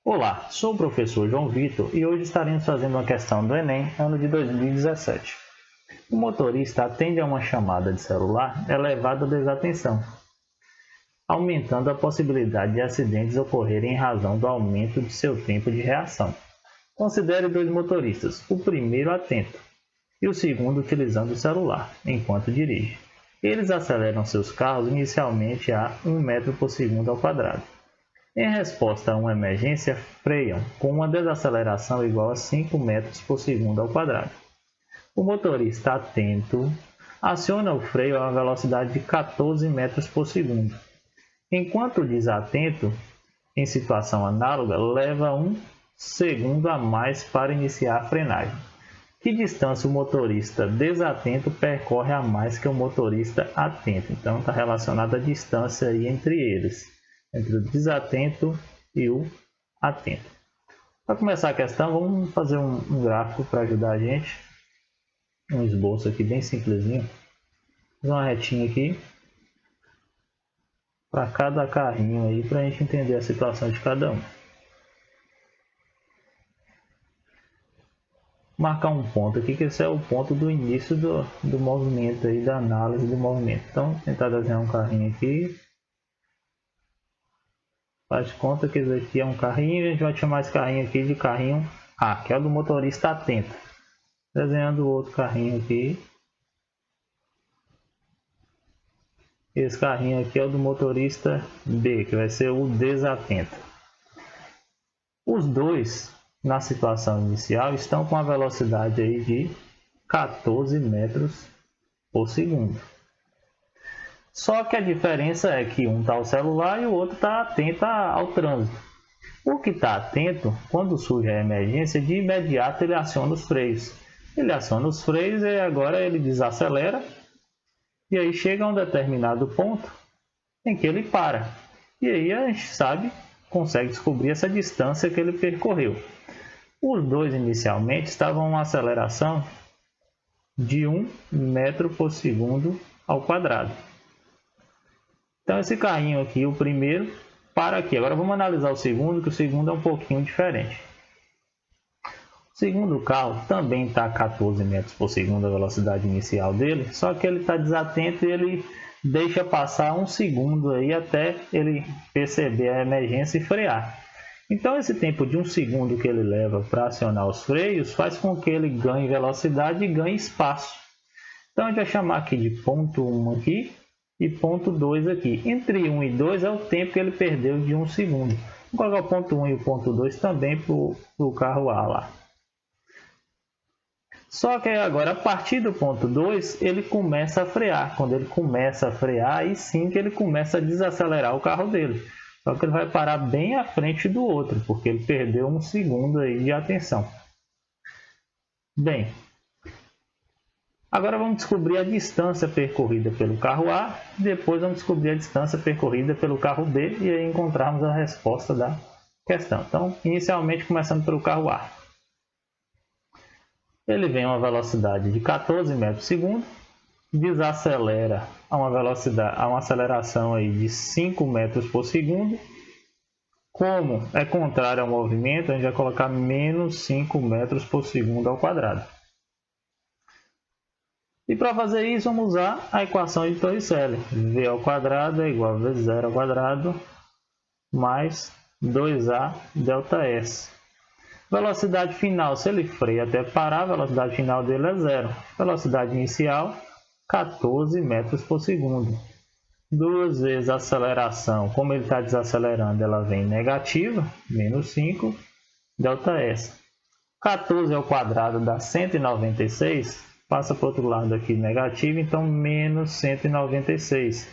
Olá, sou o professor João Vitor e hoje estaremos fazendo uma questão do Enem, ano de 2017. O motorista atende a uma chamada de celular elevada desatenção, aumentando a possibilidade de acidentes ocorrerem em razão do aumento de seu tempo de reação. Considere dois motoristas, o primeiro atento e o segundo utilizando o celular, enquanto dirige. Eles aceleram seus carros inicialmente a 1 metro por segundo ao quadrado. Em resposta a uma emergência, freiam com uma desaceleração igual a 5 metros por segundo ao quadrado. O motorista atento aciona o freio a uma velocidade de 14 metros por segundo, enquanto o desatento, em situação análoga, leva 1 segundo a mais para iniciar a frenagem. Que distância o motorista desatento percorre a mais que o motorista atento? Então está relacionada a distância aí entre eles, entre o desatento e o atento. Para começar a questão, vamos fazer um gráfico para ajudar a gente. Um esboço aqui bem simplesinho. Fazer uma retinha aqui para cada carrinho aí, para a gente entender a situação de cada um. Marcar um ponto aqui, que esse é o ponto do início do movimento aí, da análise do movimento. Então, tentar desenhar um carrinho aqui. Faz de conta que esse aqui é um carrinho, a gente vai chamar esse carrinho aqui de carrinho A, que é o do motorista atento. Desenhando outro carrinho aqui. Esse carrinho aqui é o do motorista B, que vai ser o desatento. Os dois, na situação inicial, estão com a velocidade aí de 14 metros por segundo. Só que a diferença é que um está ao celular e o outro está atento ao trânsito. O que está atento, quando surge a emergência, de imediato ele aciona os freios. Ele aciona os freios e agora ele desacelera. E aí chega a um determinado ponto em que ele para. E aí a gente consegue descobrir essa distância que ele percorreu. Os dois inicialmente estavam em uma aceleração de 1 metro por segundo ao quadrado. Então esse carrinho aqui, o primeiro, para aqui. Agora vamos analisar o segundo, que o segundo é um pouquinho diferente. O segundo carro também está a 14 metros por segundo a velocidade inicial dele, só que ele está desatento e ele deixa passar 1 segundo aí até ele perceber a emergência e frear. Então esse tempo de 1 segundo que ele leva para acionar os freios faz com que ele ganhe velocidade e ganhe espaço. Então a gente vai chamar aqui de ponto 1 aqui e ponto 2 aqui. Entre 1 e 2 é o tempo que ele perdeu de 1 segundo. Vou colocar o ponto 1 e o ponto 2 também para o carro A lá. Só que agora, a partir do ponto 2, ele começa a frear. Quando ele começa a frear, aí sim que ele começa a desacelerar o carro dele. Só que ele vai parar bem à frente do outro, porque ele perdeu 1 segundo aí de atenção. Bem, agora vamos descobrir a distância percorrida pelo carro A. Depois vamos descobrir a distância percorrida pelo carro B e aí encontrarmos a resposta da questão. Então, inicialmente começando pelo carro A. Ele vem a uma velocidade de 14 metros por segundo, desacelera a uma aceleração aí de 5 metros por segundo. Como é contrário ao movimento, a gente vai colocar menos 5 metros por segundo ao quadrado. E para fazer isso, vamos usar a equação de Torricelli. V ao quadrado é igual a V0 ao quadrado mais 2A delta S. Velocidade final, se ele freia até parar, a velocidade final dele é 0. Velocidade inicial, 14 metros por segundo. 2 vezes a aceleração, como ele está desacelerando, ela vem negativa, menos 5, delta S. 14 ao quadrado dá 196, passa para o outro lado aqui negativo, então menos 196.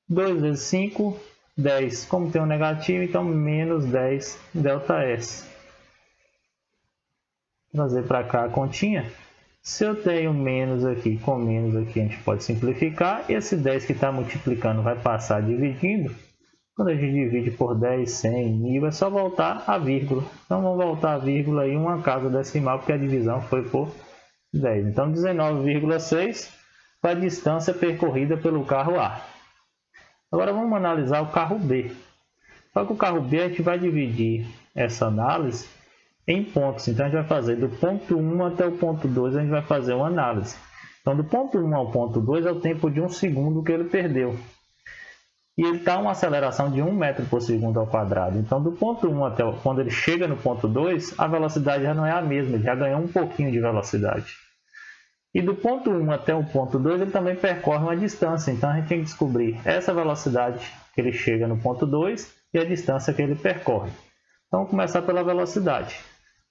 2 vezes 5, 10. Como tem um negativo, então menos 10 delta S. Trazer para cá a continha. Se eu tenho menos aqui com menos aqui, a gente pode simplificar. Esse 10 que está multiplicando vai passar dividindo. Quando a gente divide por 10, 100, 1000, é só voltar a vírgula. Então vamos voltar a vírgula em uma casa decimal, porque a divisão foi por 10. Então 19,6 foi a distância percorrida pelo carro A. Agora vamos analisar o carro B. Só que o carro B a gente vai dividir essa análise em pontos. Então a gente vai fazer do ponto 1 até o ponto 2, a gente vai fazer uma análise. Então do ponto 1 ao ponto 2 é o tempo de 1 segundo que ele perdeu. E ele está uma aceleração de 1 metro por segundo ao quadrado. Então do ponto 1 até quando ele chega no ponto 2, a velocidade já não é a mesma, ele já ganhou um pouquinho de velocidade. E do ponto 1 até o ponto 2 ele também percorre uma distância. Então a gente tem que descobrir essa velocidade que ele chega no ponto 2 e a distância que ele percorre. Então vamos começar pela velocidade.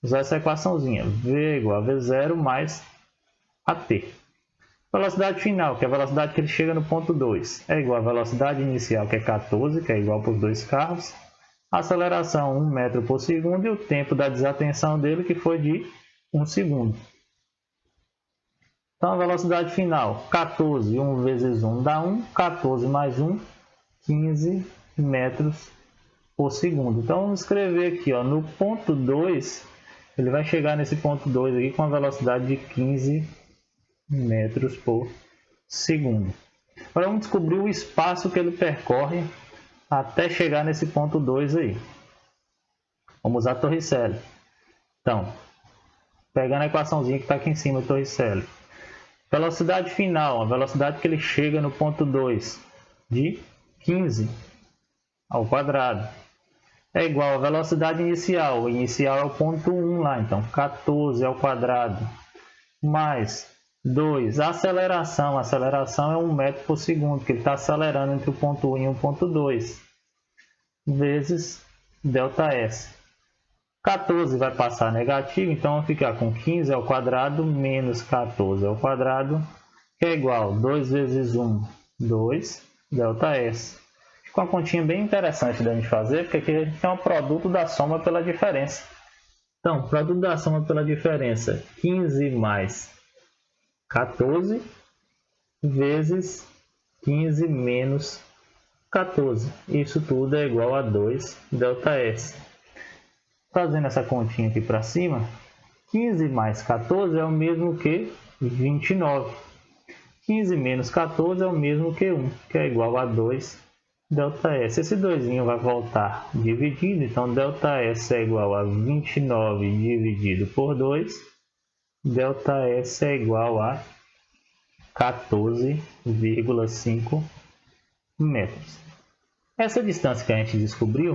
Usar essa equaçãozinha, v igual a v0 mais at. Velocidade final, que é a velocidade que ele chega no ponto 2, é igual à velocidade inicial, que é 14, que é igual para os dois carros. Aceleração 1 metro por segundo e o tempo da desatenção dele, que foi de 1 segundo. Então a velocidade final, 14, 1 vezes 1 dá 1, 14 mais 1, 15 metros por segundo. Então vamos escrever aqui, ó, no ponto 2, ele vai chegar nesse ponto 2 aqui com a velocidade de 15 metros por segundo. Agora vamos descobrir o espaço que ele percorre até chegar nesse ponto 2 aí. Vamos usar Torricelli. Então, pegando a equaçãozinha que está aqui em cima, Torricelli. Velocidade final, a velocidade que ele chega no ponto 2 de 15 ao quadrado é igual à velocidade inicial. O inicial é o ponto 1 lá, então 14 ao quadrado mais 2. A aceleração é 1 metro por segundo, que ele está acelerando entre o ponto 1 e o ponto 2, vezes ΔS. 14 vai passar negativo, então vai ficar com 15 ao quadrado menos 14 ao quadrado, que é igual a 2 vezes 1, 2, ΔS. Ficou uma continha bem interessante da gente fazer, porque aqui a gente tem um produto da soma pela diferença. Então, produto da soma pela diferença, 15 mais 14 vezes 15 menos 14. Isso tudo é igual a 2 ΔS. Fazendo essa continha aqui para cima, 15 mais 14 é o mesmo que 29. 15 menos 14 é o mesmo que 1, que é igual a 2 ΔS. Esse 2 vai voltar dividido, então ΔS é igual a 29 dividido por 2. ΔS é igual a 14,5 metros. Essa distância que a gente descobriu,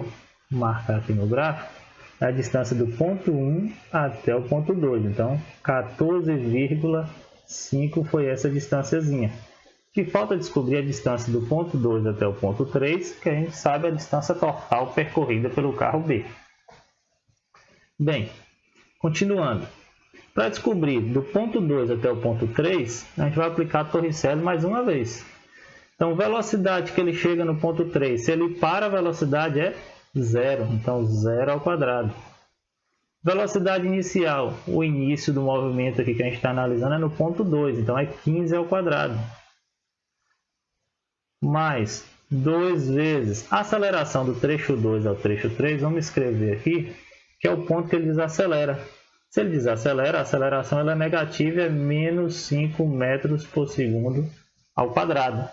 vou marcar aqui no gráfico, é a distância do ponto 1 até o ponto 2. Então, 14,5 foi essa distânciazinha. Que falta descobrir a distância do ponto 2 até o ponto 3, que a gente sabe a distância total percorrida pelo carro B. Bem, continuando. Para descobrir do ponto 2 até o ponto 3, a gente vai aplicar Torricelli mais uma vez. Então, velocidade que ele chega no ponto 3, se ele para, a velocidade é 0. Então, 0 ao quadrado. Velocidade inicial, o início do movimento aqui que a gente está analisando é no ponto 2. Então, é 15 ao quadrado. Mais 2 vezes a aceleração do trecho 2 ao trecho 3, vamos escrever aqui, que é o ponto que ele desacelera. Se ele desacelera, a aceleração ela é negativa, é menos 5 metros por segundo ao quadrado.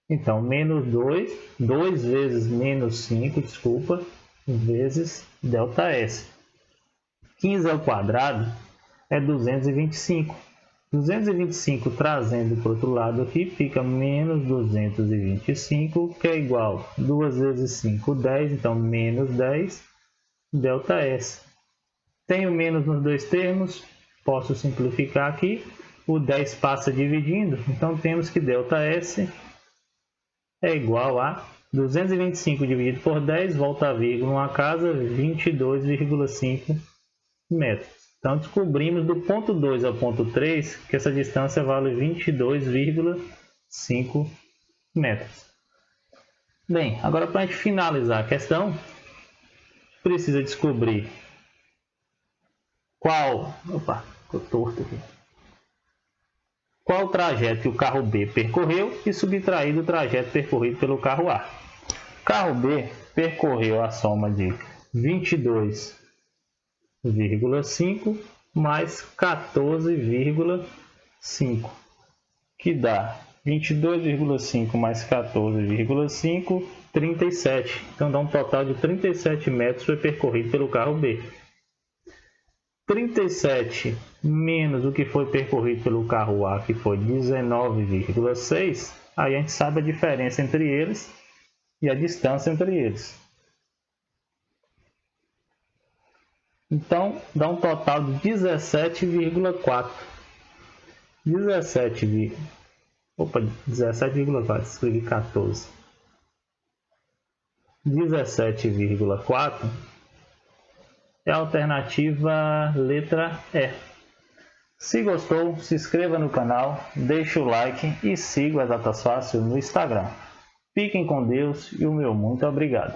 Então, menos 2 vezes menos 5, vezes ΔS. 15 ao quadrado é 225. 225 trazendo para o outro lado aqui, fica menos 225, que é igual a 2 vezes 5, 10, então menos 10 ΔS. Tenho menos nos dois termos, posso simplificar aqui, o 10 passa dividindo, então temos que ΔS é igual a 225 dividido por 10, volta a vírgula, uma casa, 22,5 metros. Então descobrimos do ponto 2 ao ponto 3 que essa distância vale 22,5 metros. Bem, agora para a gente finalizar a questão, precisa descobrir qual o trajeto que o carro B percorreu e subtrair do trajeto percorrido pelo carro A. O carro B percorreu a soma de 22,5 mais 14,5, que dá 22,5 mais 14,5, 37. Então dá um total de 37 metros foi percorrido pelo carro B. 37 menos o que foi percorrido pelo carro A, que foi 19,6. Aí a gente sabe a diferença entre eles e a distância entre eles. Então dá um total de 17,4. 17,4, escrevi 14. 17,4 é a alternativa letra E. Se gostou, se inscreva no canal, deixe o like e siga o Exatas Fácil no Instagram. Fiquem com Deus e o meu muito obrigado.